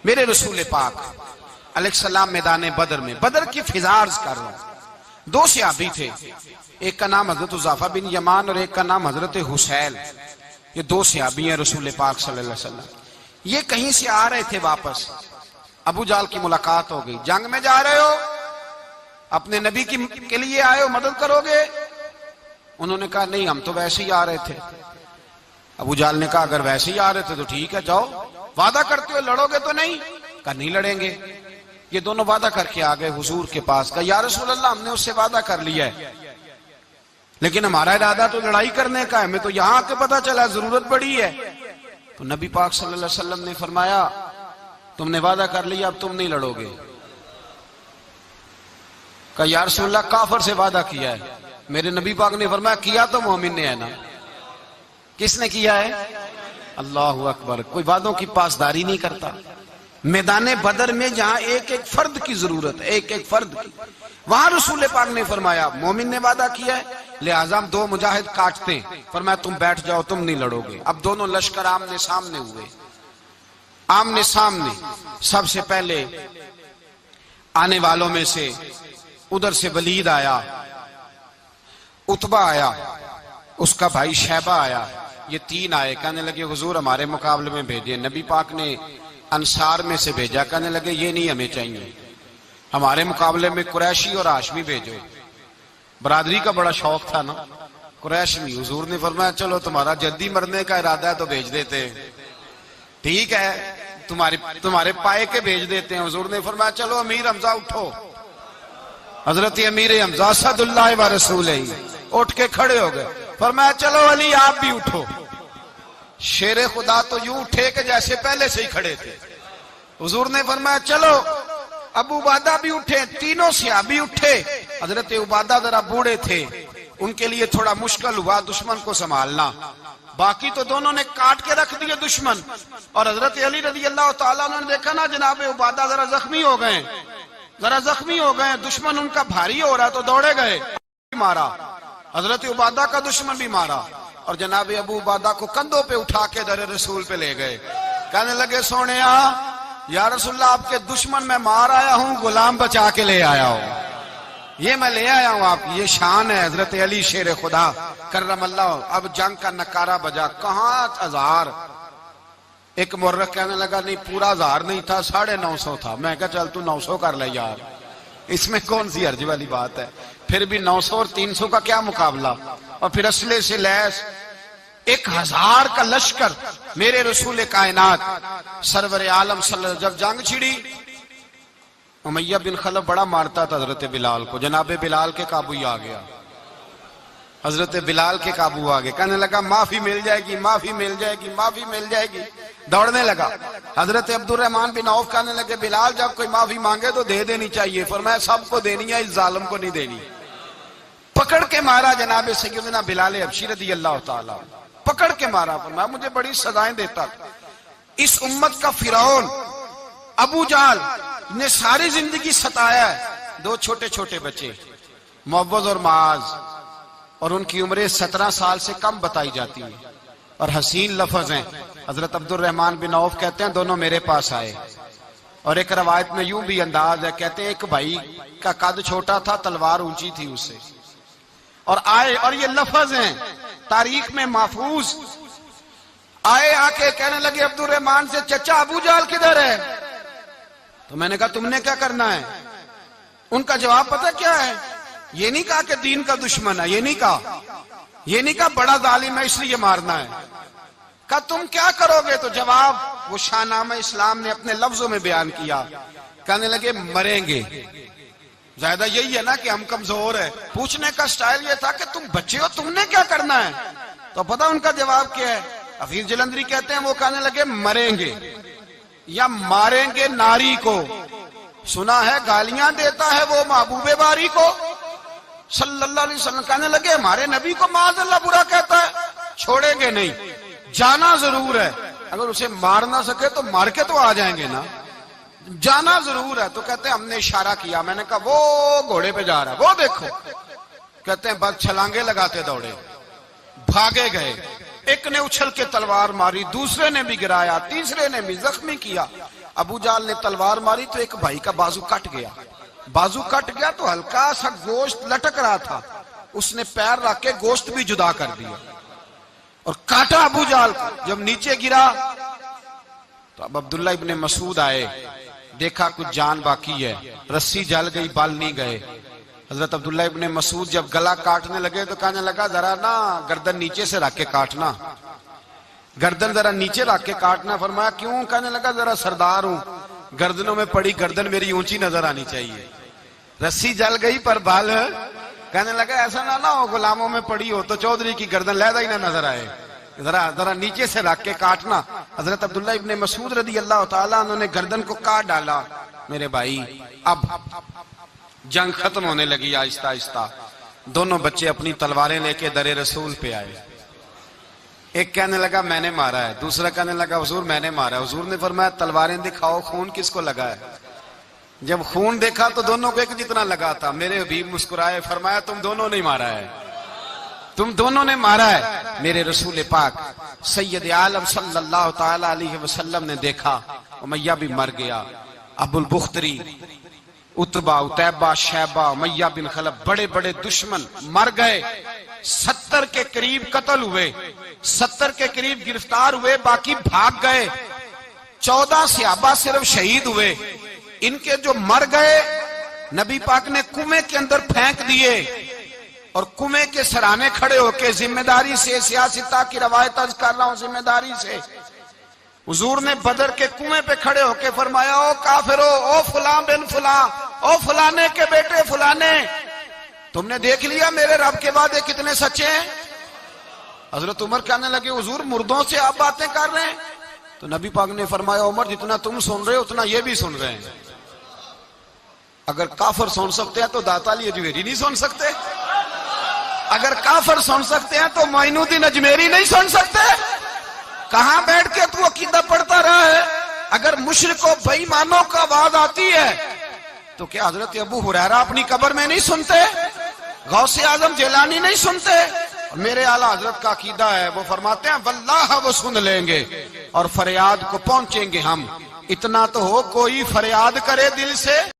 میرے رسول پاک علیہ السلام میدان بدر میں، بدر کی فضا عرض کر رہا ہوں، دو صحابی تھے، ایک کا نام حضرت حذیفہ بن یمان اور ایک کا نام حضرت حسیل۔ یہ دو صحابی ہیں رسول پاک صلی اللہ علیہ وسلم۔ یہ کہیں سے آ رہے تھے واپس، ابو جہل کی ملاقات ہو گئی۔ جنگ میں جا رہے ہو، اپنے نبی کے لیے آئے ہو، مدد کرو گے؟ انہوں نے کہا نہیں، ہم تو ویسے ہی آ رہے تھے۔ ابو جہل نے کہا اگر ویسے ہی آ رہے تھے تو ٹھیک ہے، جاؤ، وعدہ کرتے ہو لڑو گے تو نہیں؟ کہا نہیں لڑیں گے۔ یہ دونوں وعدہ کر کے آ گئے حضور کے پاس، کہا یا رسول اللہ ہم نے اس سے وعدہ کر لیا ہے، لیکن ہمارا ارادہ تو لڑائی کرنے کا ہے، ہمیں تو یہاں آ کے پتا چلا ضرورت بڑی ہے۔ تو نبی پاک صلی اللہ علیہ وسلم نے فرمایا تم نے وعدہ کر لیا، اب تم نہیں لڑو گے۔ کہا یا رسول اللہ کافر سے وعدہ کیا ہے۔ میرے نبی پاک نے فرمایا کیا تو مومن نے ہے نا۔ کس نے کیا ہے؟ اللہ اکبر۔ کوئی وعدوں کی پاسداری نہیں کرتا۔ میدان بدر میں جہاں ایک ایک فرد کی ضرورت ہے، ایک ایک فرد کی، وہاں رسول پاک نے فرمایا مومن نے وعدہ کیا ہے، لہذا ہم دو مجاہد کاٹتے ہیں۔ فرمایا تم بیٹھ جاؤ، تم نہیں لڑو گے۔ اب دونوں لشکر آمنے سامنے ہوئے، آمنے سامنے۔ سب سے پہلے آنے والوں میں سے ادھر سے ولید آیا، عتبہ آیا، اس کا بھائی شیبہ آیا، یہ تین آئے۔ کہنے لگے حضور ہمارے مقابلے میں بھیجے۔ نبی پاک نے انصار میں سے بھیجا، کہنے لگے یہ نہیں ہمیں چاہیے، ہمارے مقابلے میں قریشی اور ہاشمی بھیجو۔ برادری کا بڑا شوق تھا نا قریش میں۔ حضور نے فرمایا چلو تمہارا جلدی مرنے کا ارادہ ہے تو بھیج دیتے، ٹھیک ہے، تمہارے پائے کے بھیج دیتے ہیں۔ حضور نے فرمایا چلو امیر حمزہ اٹھو۔ حضرت امیر حمزہ اسد اللہ و رسولہ اٹھ کے کھڑے ہو گئے۔ فرمایا چلو علی آپ بھی اٹھو۔ شیر خدا تو یوں اٹھے کہ جیسے پہلے سے ہی کھڑے تھے۔ حضور نے فرمایا چلو ابو عبادہ بھی اٹھے، تینوں صحابی اٹھے۔ حضرت عبادہ ذرا بوڑھے تھے، ان کے لیے تھوڑا مشکل ہوا دشمن کو سنبھالنا، باقی تو دونوں نے کاٹ کے رکھ دیے دشمن۔ اور حضرت علی رضی اللہ تعالیٰ نے دیکھا نا جناب عبادہ ذرا زخمی ہو گئے، دشمن ان کا بھاری ہو رہا تو دوڑے گئے، مارا حضرت عبادہ کا دشمن بھی مارا، اور جناب ابو عبادہ کو کندھوں پہ اٹھا کے در رسول پہ لے گئے۔ کہنے لگے سونیا یا رسول اللہ آپ کے دشمن میں مار آیا ہوں، غلام بچا کے لے آیا ہوں، یہ میں لے آیا ہوں آپ کی، یہ شان ہے حضرت علی شیر خدا کرم اللہ۔ اب جنگ کا نکارہ بجا، کہاں 1000؟ ایک مورخ کہنے لگا نہیں پورا 1000 نہیں تھا، 950 تھا۔ میں کہا چل تو 900 کر لے یار، اس میں کون سی حرج والی بات ہے، پھر بھی 900 اور 300 کا کیا مقابلہ۔ اور پھر اسلحے سے لیس 1000 کا لشکر۔ میرے رسول کائنات سرور عالم صلی اللہ علیہ وسلم جب جنگ چھڑی، امیہ بن خلف بڑا مارتا تھا حضرت بلال کو، جناب بلال کے قابو ہی آ گیا، حضرت بلال کے قابو آ گئے۔ کہنے لگا معافی مل جائے گی، معافی مل جائے گی، معافی مل جائے گی، دوڑنے لگا۔ حضرت عبد الرحمن بن عوف کہنے لگے بلال جب کوئی معافی مانگے تو دے دینی چاہیے۔ فرمایا سب کو دینی ہے، اس ظالم کو نہیں دینی۔ پکڑ کے مارا جناب سیدنا بلال حبشی رضی اللہ تعالیٰ، پکڑ کے مارا۔ فرمایا مجھے بڑی سزائیں دیتا تھا۔ اس امت کا فرعون ابو جہل نے ساری زندگی ستایا ہے۔ دو چھوٹے چھوٹے بچے معوذ اور معاذ، اور ان کی عمریں 17 سال سے کم بتائی جاتی ہیں، اور حسین لفظ ہیں۔ حضرت عبد الرحمن بن عوف کہتے ہیں دونوں میرے پاس آئے، اور ایک روایت میں یوں بھی انداز ہے، کہتے ہیں ایک بھائی کا قد چھوٹا تھا، تلوار اونچی تھی اس سے، اور آئے، اور یہ لفظ ہیں تاریخ میں محفوظ، آئے آ کے کہنے لگے عبد الرحمن سے چچا ابو جہل کدھر ہے؟ تو میں نے کہا تم نے کیا کرنا ہے؟ ان کا جواب پتہ کیا ہے؟ یہ نہیں کہا کہ دین کا دشمن ہے، یہ نہیں کہا بڑا ظالم ہے اس لیے مارنا ہے، کہا تم کیا کرو گے؟ تو جواب وہ شاہ نامہ اسلام نے اپنے لفظوں میں بیان کیا، کہنے لگے مریں گے۔ زیادہ یہی ہے نا کہ ہم کمزور ہیں، پوچھنے کا سٹائل یہ تھا کہ تم بچے ہو، تم نے کیا کرنا ہے؟ تو پتہ ان کا جواب کیا ہے؟ حفیظ جلندری کہتے ہیں وہ کہنے لگے مریں گے یا ماریں گے ناری کو، سنا ہے گالیاں دیتا ہے وہ محبوب باری کو صلی اللہ علیہ وسلم۔ کہنے لگے ہمارے نبی کو معاذ اللہ برا کہتا ہے، چھوڑیں گے نہیں، جانا ضرور ہے، اگر اسے مار نہ سکے تو مار کے تو آ جائیں گے نا، جانا ضرور ہے۔ تو کہتے ہیں ہم نے اشارہ کیا، میں نے کہا وہ گھوڑے پہ جا رہا ہے، وہ دیکھو، کہتے ہیں بس چھلانگے لگاتے دوڑے، بھاگے گئے، ایک نے اچھل کے تلوار ماری، دوسرے نے بھی گرایا، تیسرے نے بھی زخمی کیا۔ ابو جہل نے تلوار ماری تو ایک بھائی کا بازو کٹ گیا، بازو کٹ گیا تو ہلکا سا گوشت لٹک رہا تھا، اس نے پیر رکھ کے گوشت بھی جدا کر دیا اور کاٹا ابو جہل کو۔ جب نیچے گرا تو اب عبداللہ ابن مسعود آئے، دیکھا کچھ جان باقی ہے، رسی جل گئی، بال نہیں گئے۔ حضرت عبداللہ ابن مسعود جب گلا کاٹنے لگے تو کہنے لگا ذرا نا گردن نیچے سے رکھ کے کاٹنا، گردن ذرا نیچے رکھ کے کاٹنا۔ فرمایا کیوں؟ کہنے لگا ذرا سردار ہوں، گردنوں میں پڑی گردن میری اونچی نظر آنی چاہیے، رسی جل گئی پر بال۔ کہنے لگا ایسا نہ ہو غلاموں میں پڑی ہو تو چودھری کی گردن لہدہ ہی نہ نظر آئے، ذرا نیچے سے رکھ کے کاٹنا۔ حضرت عبداللہ ابن مسعود رضی اللہ تعالیٰ انہوں نے گردن کو کاٹ ڈالا۔ میرے بھائی اب جنگ ختم ہونے لگی آہستہ آہستہ، دونوں بچے اپنی تلواریں لے کے در رسول پہ آئے۔ ایک کہنے لگا میں نے مارا ہے، دوسرا کہنے لگا حضور میں نے مارا ہے۔ حضور نے فرمایا تلواریں دکھاؤ، خون کس کو لگا ہے؟ جب خون دیکھا تو دونوں کو ایک جتنا لگا تھا۔ میرے حبیب مسکرائے، فرمایا تم دونوں نے مارا ہے، تم دونوں نے مارا ہے۔ میرے رسول پاک سید عالم صلی اللہ تعالی علیہ وسلم نے دیکھا امیہ بھی مر گیا، ابو البختری، عتبہ، عتیبہ، شیبہ، امیہ بن خلف، بڑے بڑے دشمن مر گئے۔ 70 کے قریب قتل ہوئے، 70 کے قریب گرفتار ہوئے، باقی بھاگ گئے۔ 14 صحابہ صرف شہید ہوئے۔ ان کے جو مر گئے نبی پاک نے کنویں کے اندر پھینک دیے اور کنویں کے سرانے کھڑے ہو کے ذمہ داری سے، سیاستہ کی روایت عرض کر رہا ہوں، ذمہ داری سے حضور نے بدر کے کنویں پہ کھڑے ہو کے فرمایا او کافرو، او فلاں بن فلاں، او فلانے کے بیٹے فلانے، تم نے دیکھ لیا میرے رب کے وعدے کتنے سچے ہیں؟ حضرت عمر کہنے لگے حضور مردوں سے آپ باتیں کر رہے ہیں؟ تو نبی پاک نے فرمایا عمر جتنا تم سن رہے ہو اتنا یہ بھی سن رہے ہیں۔ اگر کافر سن سکتے ہیں تو داتا علی اجمیری نہیں سن سکتے؟ اگر کافر سن سکتے ہیں تو معین الدین اجمیری نہیں سن سکتے؟ کہاں بیٹھ کے تو عقیدہ پڑھتا رہا ہے؟ اگر مشرکوں بے ایمانوں کا آواز آتی ہے تو کیا حضرت ابو ہریرہ اپنی قبر میں نہیں سنتے؟ غوث اعظم جیلانی نہیں سنتے؟ میرے اعلیٰ حضرت کا عقیدہ ہے، وہ فرماتے ہیں واللہ وہ سن لیں گے اور فریاد کو پہنچیں گے ہم۔ اتنا تو ہو کوئی فریاد کرے دل سے۔